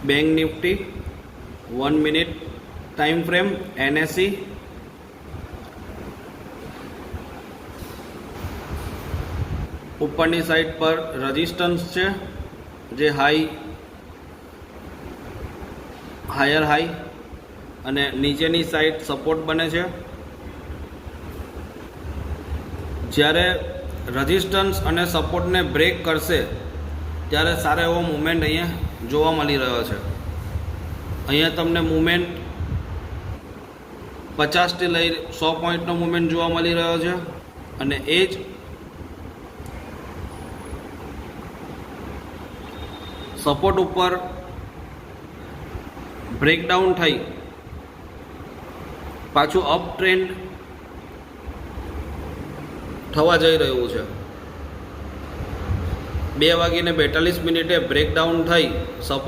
Bank Nifty 1 minute time frame, NSE, ઉપરની side પર resistance છે જે હાયર હાઈ અને નીચેની સાઈડ સપોર્ટ બને છે. જ્યારે રેઝિસ્ટન્સ અને સપોર્ટને બ્રેક કરશે ત્યારે સારો એવો મૂવમેન્ટ અહીંયા જોવા મળી રહ્યો છે. અહીંયા તમને મૂવમેન્ટ 50 થી લઈ 100 પોઈન્ટનો મૂવમેન્ટ જોવા મળી રહ્યો છે અને એ જ સપોર્ટ ઉપર બ્રેકડાઉન થઈ પાછું અપ ટ્રેન્ડ થવા જઈ રહ્યું છે. 2:42 બ્રેકડાઉન થઈ સપોર્ટ